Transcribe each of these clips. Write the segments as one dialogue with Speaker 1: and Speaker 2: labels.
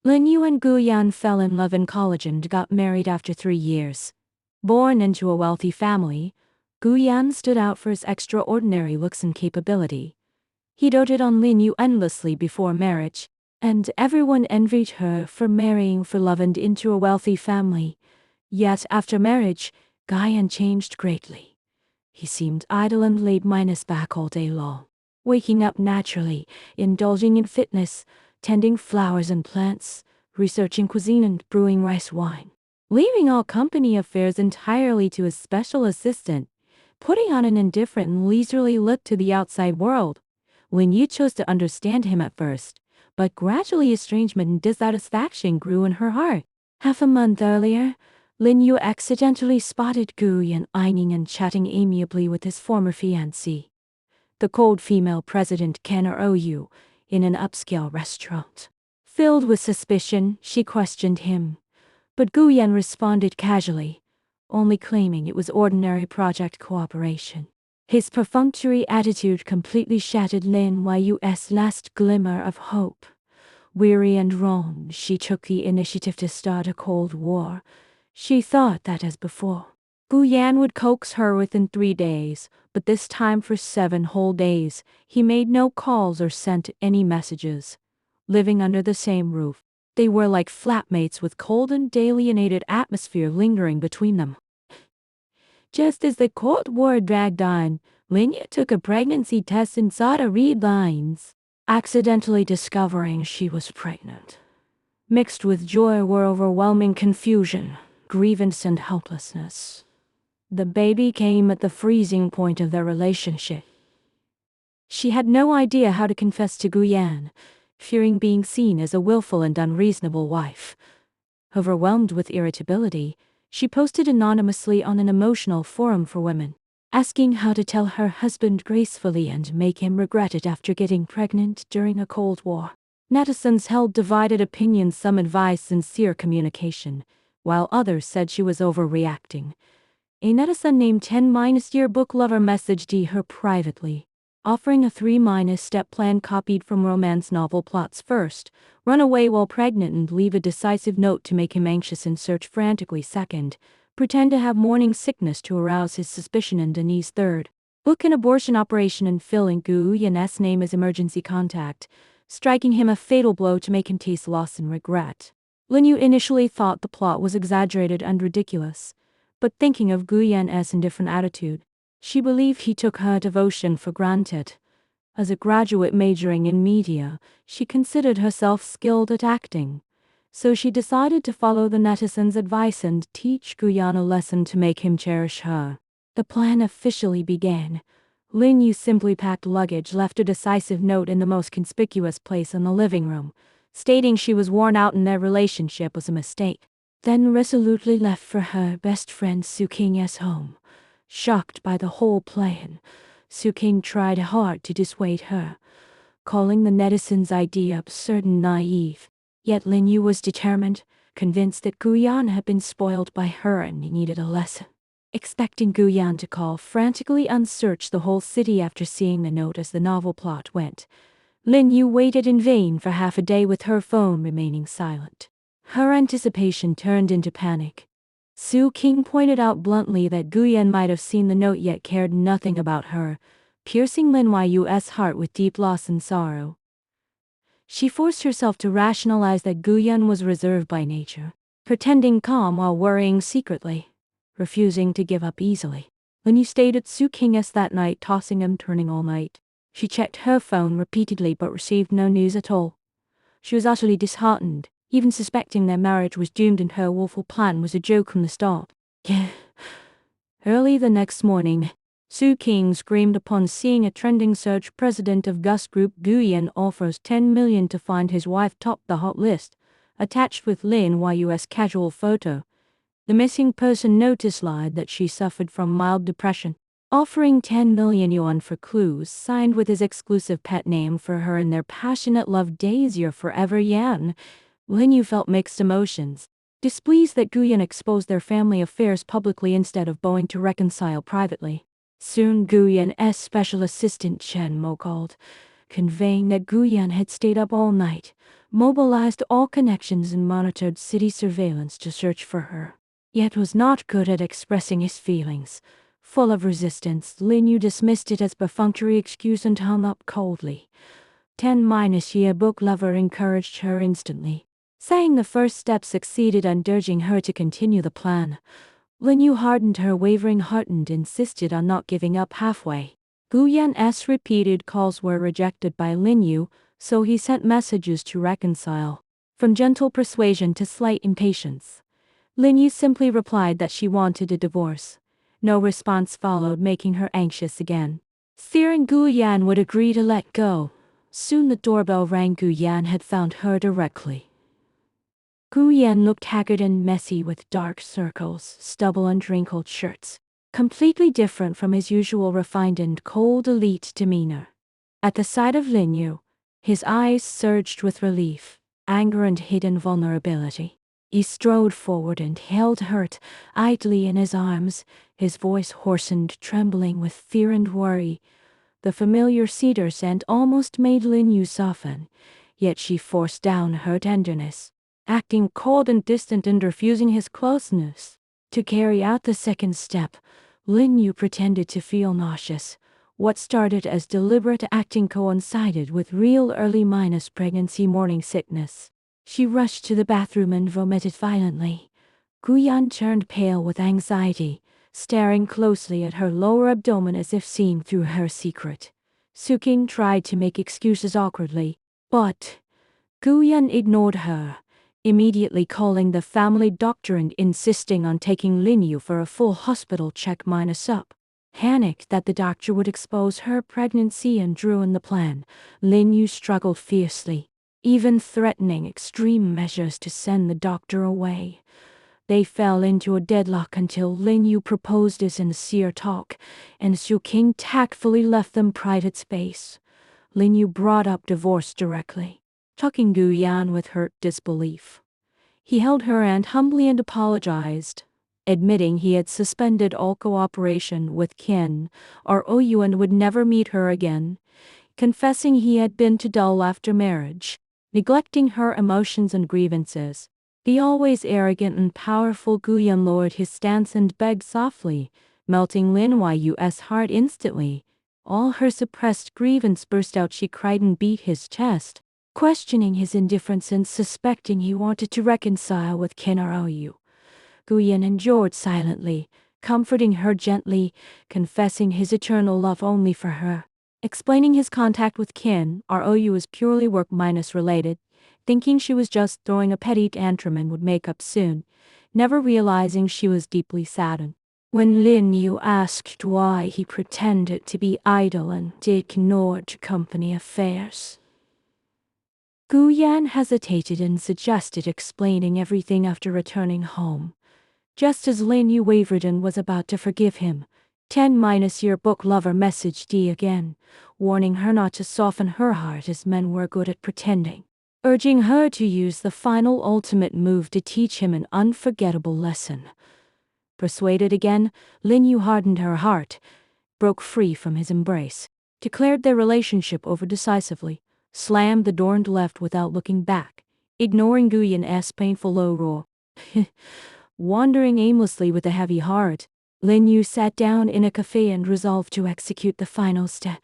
Speaker 1: Lin Yu and Gu Yan fell in love in college and got married after 3 years. Born into a wealthy family, Gu Yan stood out for his extraordinary looks and capability. He doted on Lin Yu endlessly before marriage, and everyone envied her for marrying for love and into a wealthy family. Yet after marriage, Gu Yan changed greatly. He seemed idle and laid back all day long, waking up naturally, indulging in fitness, tending flowers and plants, researching cuisine and brewing rice wine, leaving all company affairs entirely to his special assistant, putting on an indifferent and leisurely look to the outside world. Lin Yu chose to understand him at first, but gradually estrangement and dissatisfaction grew in her heart. Half a month earlier, Lin Yu accidentally spotted Gu Yan eyeing and chatting amiably with his former fiancée, the cold female president Ken Rou, in an upscale restaurant. Filled with suspicion, she questioned him, but Gu Yan responded casually, only claiming it was ordinary project cooperation. His perfunctory attitude completely shattered Lin Yu's last glimmer of hope. Weary and wronged, she took the initiative to start a Cold War. She thought that, as before, Gu Yan would coax her within 3 days, but this time for 7 whole days, he made no calls or sent any messages. Living under the same roof, they were like flatmates with cold and alienated atmosphere lingering between them. Just as the Cold War dragged on, Lin Yu took a pregnancy test and saw to read lines, accidentally discovering she was pregnant. Mixed with joy were overwhelming confusion, grievance and helplessness. The baby came at the freezing point of their relationship. She had no idea how to confess to Gu Yan, fearing being seen as a willful and unreasonable wife. Overwhelmed with irritability, she posted anonymously on an emotional forum for women, asking how to tell her husband gracefully and make him regret it after getting pregnant during a Cold War. Netizens held divided opinions. Some advised sincere communication, while others said she was overreacting. A netizen named 10-Yearbook Lover messaged her privately, offering a 3-step plan copied from romance novel plots. First, run away while pregnant and leave a decisive note to make him anxious and search frantically. Second, pretend to have morning sickness to arouse his suspicion and unease. Third, book an abortion operation and fill in Gu Yan's name as emergency contact, striking him a fatal blow to make him taste loss and regret. Lin Yu initially thought the plot was exaggerated and ridiculous, but thinking of Gu Yan's indifferent attitude, she believed he took her devotion for granted. As a graduate majoring in media, she considered herself skilled at acting, so she decided to follow the netizens' advice and teach Gu Yan a lesson to make him cherish her. The plan officially began. Lin Yu simply packed luggage, left a decisive note in the most conspicuous place in the living room, stating she was worn out and their relationship was a mistake, then resolutely left for her best friend Su Qing's home. Shocked by the whole plan, Su Qing tried hard to dissuade her, calling the netizens' idea absurd and naive. Yet Lin Yu was determined, convinced that Gu Yan had been spoiled by her and needed a lesson. Expecting Gu Yan to call frantically and search the whole city after seeing the note as the novel plot went, Lin Yu waited in vain for half a day with her phone remaining silent. Her anticipation turned into panic. Su Qing pointed out bluntly that Gu Yan might have seen the note yet cared nothing about her, piercing Lin Yu's heart with deep loss and sorrow. She forced herself to rationalize that Gu Yan was reserved by nature, pretending calm while worrying secretly, refusing to give up easily. Lin Yu stayed at Su Qing's that night, tossing and turning all night. She checked her phone repeatedly but received no news at all. She was utterly disheartened, even suspecting their marriage was doomed and her woeful plan was a joke from the start. Early the next morning, Su Qing screamed upon seeing a trending search. President of Gus Group Gu Yan offers $10 million to find his wife topped the hot list, attached with Lin Yu's casual photo. The missing person notice lied that she suffered from mild depression, offering 10 million yuan for clues, signed with his exclusive pet name for her in their passionate love days. You're forever Yan. Lin Yu felt mixed emotions, displeased that Gu Yan exposed their family affairs publicly instead of bowing to reconcile privately. Soon Gu Yan's special assistant Chen Mo called, conveying that Gu Yan had stayed up all night, mobilized all connections and monitored city surveillance to search for her. Yet was not good at expressing his feelings. Full of resistance, Lin Yu dismissed it as perfunctory excuse and hung up coldly. 10- a book lover encouraged her instantly, saying the first step succeeded and urging her to continue the plan. Lin Yu hardened her wavering heart and insisted on not giving up halfway. Gu Yan's repeated calls were rejected by Lin Yu, so he sent messages to reconcile. From gentle persuasion to slight impatience, Lin Yu simply replied that she wanted a divorce. No response followed, making her anxious again. Fearing Gu Yan would agree to let go, soon the doorbell rang. Gu Yan had found her directly. Gu Yan looked haggard and messy with dark circles, stubble and wrinkled shirts, completely different from his usual refined and cold elite demeanor. At the sight of Lin Yu, his eyes surged with relief, anger and hidden vulnerability. He strode forward and held her idly in his arms, his voice hoarse and trembling with fear and worry. The familiar cedar scent almost made Lin Yu soften, yet she forced down her tenderness, acting cold and distant and refusing his closeness. To carry out the second step, Lin Yu pretended to feel nauseous. What started as deliberate acting coincided with real early-pregnancy morning sickness. She rushed to the bathroom and vomited violently. Gu Yan turned pale with anxiety, staring closely at her lower abdomen as if seeing through her secret. Su King tried to make excuses awkwardly, but Gu Yan ignored her, immediately calling the family doctor and insisting on taking Lin Yu for a full hospital check-up. Panicked that the doctor would expose her pregnancy and ruin the plan, Lin Yu struggled fiercely, even threatening extreme measures to send the doctor away. They fell into a deadlock until Lin Yu proposed a sincere talk, and Su King tactfully left them private space. Lin Yu brought up divorce directly, tucking Gu Yan with hurt disbelief. He held her hand humbly and apologized, admitting he had suspended all cooperation with Kin or Oyu and would never meet her again, confessing he had been too dull after marriage, neglecting her emotions and grievances. The always arrogant and powerful Gu Yan lowered his stance and begged softly, melting Lin Yu's heart instantly. All her suppressed grievance burst out. She cried and beat his chest, questioning his indifference and suspecting he wanted to reconcile with Kin or Oyu. Gu Yan endured silently, comforting her gently, confessing his eternal love only for her, explaining his contact with Kin or Oyu was purely work-related, thinking she was just throwing a petty tantrum and would make up soon, never realizing she was deeply saddened. When Lin Yu asked why he pretended to be idle and ignored company affairs, Gu Yan hesitated and suggested explaining everything after returning home. Just as Lin Yu wavered and was about to forgive him, 10- book lover messaged Dee again, warning her not to soften her heart as men were good at pretending, urging her to use the final ultimate move to teach him an unforgettable lesson. Persuaded again, Lin Yu hardened her heart, broke free from his embrace, declared their relationship over decisively, slammed the door and left without looking back, ignoring Gu Yan's painful low roar. Wandering aimlessly with a heavy heart, Lin Yu sat down in a cafe and resolved to execute the final step.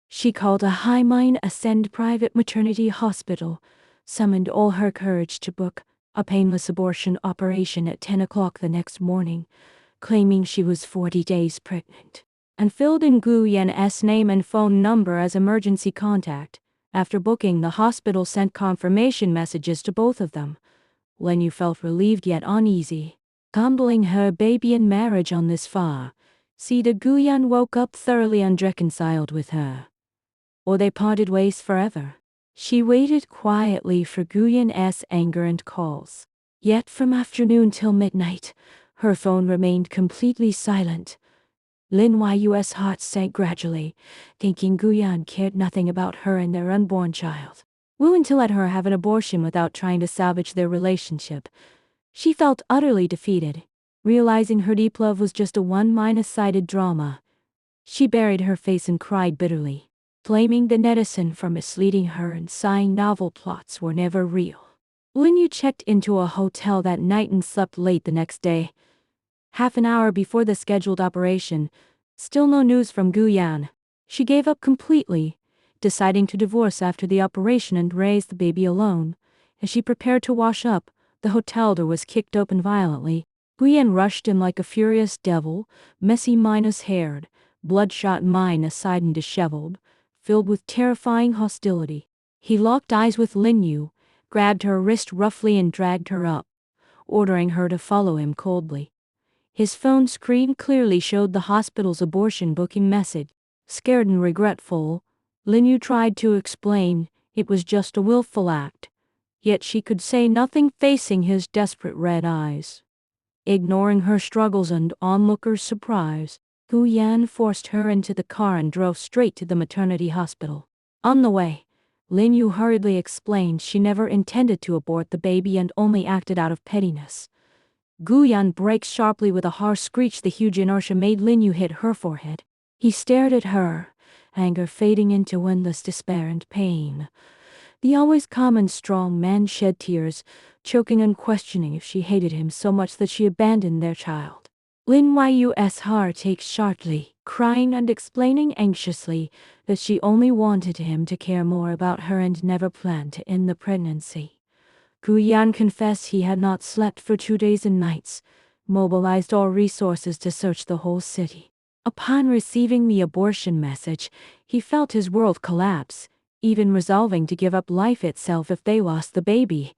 Speaker 1: She called a high-mind Ascend private maternity hospital, summoned all her courage to book a painless abortion operation at 10 o'clock the next morning, claiming she was 40 days pregnant, and filled in Gu Yan's name and phone number as emergency contact. After booking, the hospital sent confirmation messages to both of them. Lin Yu felt relieved yet uneasy. Humbling her baby and marriage on this far, Gu Yan woke up thoroughly unreconciled with her. Or they parted ways forever. She waited quietly for Gu Yan's anger and calls. Yet from afternoon till midnight, her phone remained completely silent. Lin Yu's heart sank gradually, thinking Gu Yan cared nothing about her and their unborn child, willing to let her have an abortion without trying to salvage their relationship. She felt utterly defeated, realizing her deep love was just a one-sided drama. She buried her face and cried bitterly. blaming the netizen for misleading her and saying novel plots were never real. Lin Yu checked into a hotel that night and slept late the next day. Half an hour before the scheduled operation, still no news from Gu Yan. She gave up completely, deciding to divorce after the operation and raise the baby alone. As she prepared to wash up, the hotel door was kicked open violently. Gu Yan rushed in like a furious devil, messy minus haired, bloodshot minus eyed and disheveled, filled with terrifying hostility. He locked eyes with Lin Yu, grabbed her wrist roughly and dragged her up, ordering her to follow him coldly. His phone screen clearly showed the hospital's abortion booking message. Scared and regretful, Lin Yu tried to explain it was just a willful act, yet she could say nothing facing his desperate red eyes. Ignoring her struggles and onlookers' surprise, Gu Yan forced her into the car and drove straight to the maternity hospital. On the way, Lin Yu hurriedly explained she never intended to abort the baby and only acted out of pettiness. Gu Yan braked sharply with a harsh screech. The huge inertia made Lin Yu hit her forehead. He stared at her, anger fading into endless despair and pain. The always calm and strong man shed tears, choking and questioning if she hated him so much that she abandoned their child. Lin Yu's heart ached sharply, crying and explaining anxiously that she only wanted him to care more about her and never planned to end the pregnancy. Gu Yan confessed he had not slept for 2 days and nights, mobilized all resources to search the whole city. Upon receiving the abortion message, he felt his world collapse, even resolving to give up life itself if they lost the baby.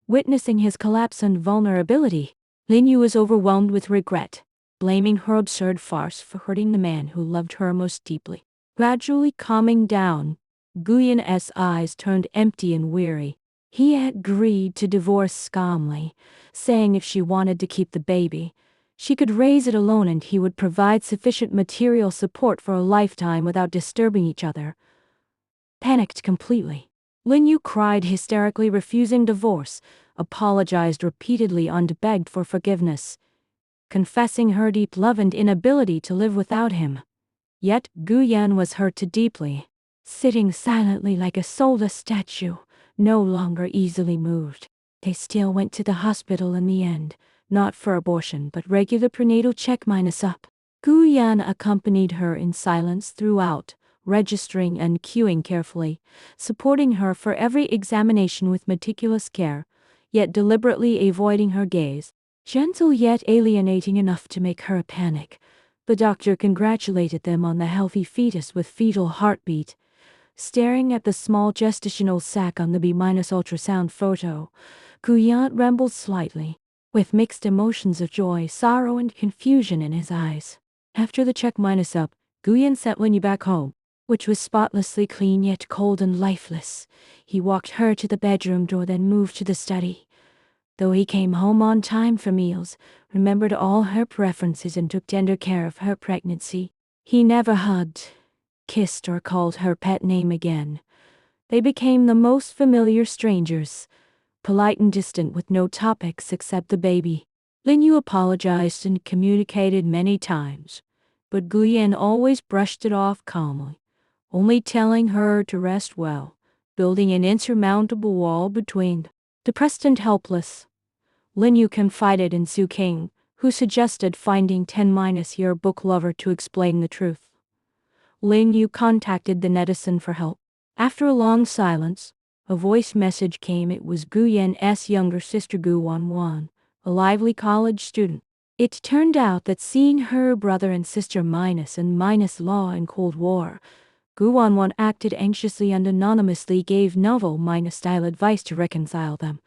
Speaker 1: Witnessing his collapse and vulnerability, Lin Yu was overwhelmed with regret, blaming her absurd farce for hurting the man who loved her most deeply. Gradually calming down, Gu Yan's eyes turned empty and weary. He had agreed to divorce calmly, saying if she wanted to keep the baby, she could raise it alone and he would provide sufficient material support for a lifetime without disturbing each other. Panicked completely, Lin Yu cried hysterically, refusing divorce, apologized repeatedly and begged for forgiveness, confessing her deep love and inability to live without him. Yet Gu Yan was hurt deeply, sitting silently like a soulless statue, no longer easily moved. They still went to the hospital in the end, not for abortion but regular prenatal check-up. Gu Yan accompanied her in silence throughout, registering and queuing carefully, supporting her for every examination with meticulous care, yet deliberately avoiding her gaze. Gentle yet alienating enough to make her panic, the doctor congratulated them on the healthy fetus with fetal heartbeat. Staring at the small gestational sac on the B-ultrasound photo, Gu Yan rambled slightly, with mixed emotions of joy, sorrow, and confusion in his eyes. After the check-up, Gu Yan sent Lin Yu back home, which was spotlessly clean yet cold and lifeless. He walked her to the bedroom door, then moved to the study. Though he came home on time for meals, remembered all her preferences and took tender care of her pregnancy, he never hugged, kissed, or called her pet name again. They became the most familiar strangers, polite and distant with no topics except the baby. Lin Yu apologized and communicated many times, but Gu Yan always brushed it off calmly, only telling her to rest well, building an insurmountable wall between. Depressed and helpless, Lin Yu confided in Su King, who suggested finding 10-year book lover to explain the truth. Lin Yu contacted the netizen for help. After a long silence, a voice message came. It was Gu Yan's younger sister Gu Wanwan, a lively college student. It turned out that seeing her brother and sister minus law and Cold War, Gu Wanwan acted anxiously and anonymously gave novel-style advice to reconcile them,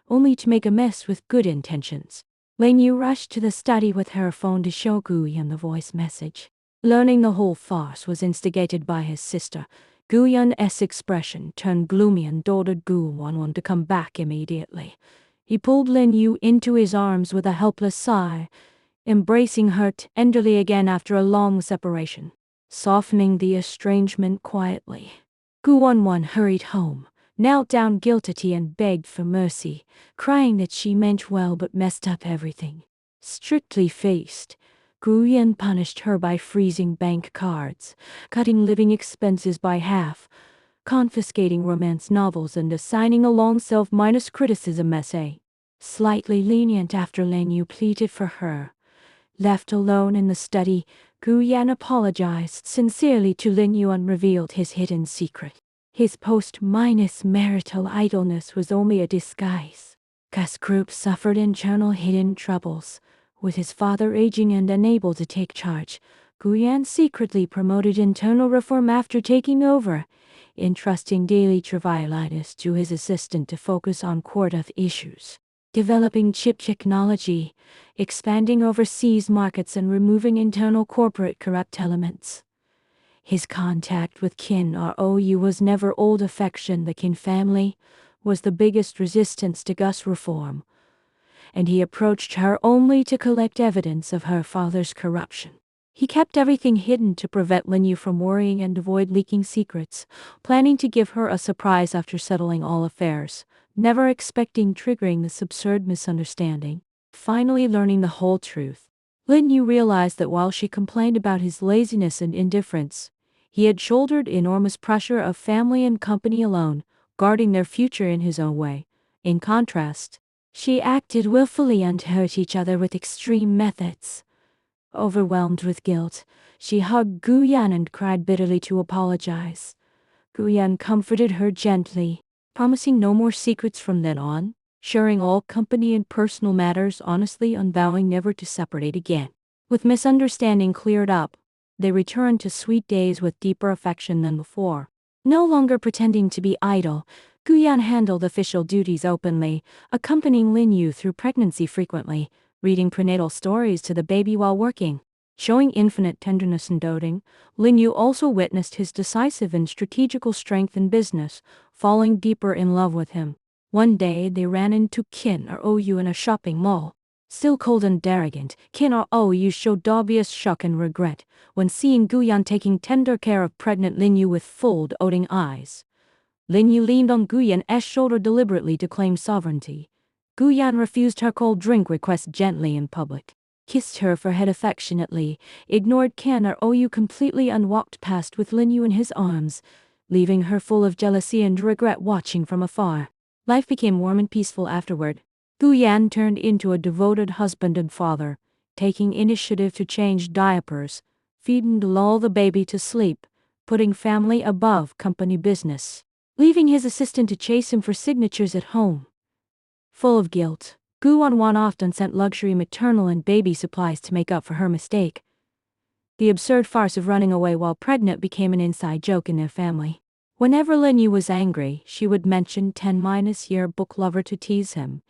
Speaker 1: only to make a mess with good intentions. Lin Yu rushed to the study with her phone to show Gu Yan the voice message. Learning the whole farce was instigated by his sister, Gu Yan's expression turned gloomy and ordered Gu Wanwan to come back immediately. He pulled Lin Yu into his arms with a helpless sigh, embracing her tenderly again after a long separation, softening the estrangement quietly. Gu Wanwan hurried home, knelt down guiltily and begged for mercy, crying that she meant well but messed up everything. Strictly faced, Gu Yan punished her by freezing bank cards, cutting living expenses by half, confiscating romance novels and assigning a long self-criticism essay. Slightly lenient after Lin Yu pleaded for her. Left alone in the study, Gu Yan apologized sincerely to Lin Yu and revealed his hidden secret. His post-marital idleness was only a disguise. Gus Group suffered internal hidden troubles. With his father aging and unable to take charge, Gu Yan secretly promoted internal reform after taking over, entrusting daily trivialities to his assistant to focus on court-of issues. Developing chip technology, expanding overseas markets and removing internal corporate corrupt elements. His contact with Qin Rou was never old affection. The Qin family was the biggest resistance to Gus reform, and he approached her only to collect evidence of her father's corruption. He kept everything hidden to prevent Lin Yu from worrying and avoid leaking secrets, planning to give her a surprise after settling all affairs, never expecting triggering this absurd misunderstanding. Finally learning the whole truth, Lin Yu realized that while she complained about his laziness and indifference, he had shouldered enormous pressure of family and company alone, guarding their future in his own way. In contrast, she acted willfully and hurt each other with extreme methods. Overwhelmed with guilt, she hugged Gu Yan and cried bitterly to apologize. Gu Yan comforted her gently, promising no more secrets from then on, sharing all company and personal matters honestly and vowing never to separate again. With misunderstanding cleared up, they returned to sweet days with deeper affection than before. No longer pretending to be idle, Gu Yan handled official duties openly, accompanying Lin Yu through pregnancy frequently, reading prenatal stories to the baby while working. Showing infinite tenderness and doting, Lin Yu also witnessed his decisive and strategical strength in business, falling deeper in love with him. One day they ran into Qin Rou in a shopping mall. Still cold and arrogant, Qin Rou showed obvious shock and regret when seeing Gu Yan taking tender care of pregnant Lin Yu with full doting eyes. Lin Yu leaned on Gu Yan's shoulder deliberately to claim sovereignty. Gu Yan refused her cold drink request gently in public, kissed her forehead affectionately, ignored Qin Rou completely and walked past with Lin Yu in his arms, leaving her full of jealousy and regret watching from afar. Life became warm and peaceful afterward. Gu Yan turned into a devoted husband and father, taking initiative to change diapers, feed and lull the baby to sleep, putting family above company business, leaving his assistant to chase him for signatures at home. Full of guilt, Gu Wanwan often sent luxury maternal and baby supplies to make up for her mistake. The absurd farce of running away while pregnant became an inside joke in their family. Whenever Lin Yu was angry, she would mention 10-year book lover to tease him,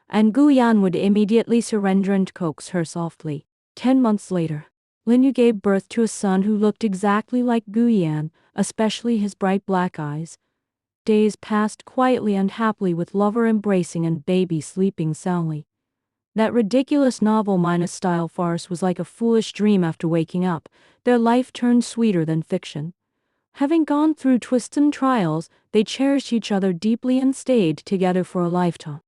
Speaker 1: and Gu Yan would immediately surrender and coax her softly. 10 months later, Lin Yu gave birth to a son who looked exactly like Gu Yan, especially his bright black eyes. Days passed quietly and happily with lover embracing and baby sleeping soundly. That ridiculous novel-style farce was like a foolish dream after waking up. Their life turned sweeter than fiction. Having gone through twists and trials, they cherished each other deeply and stayed together for a lifetime.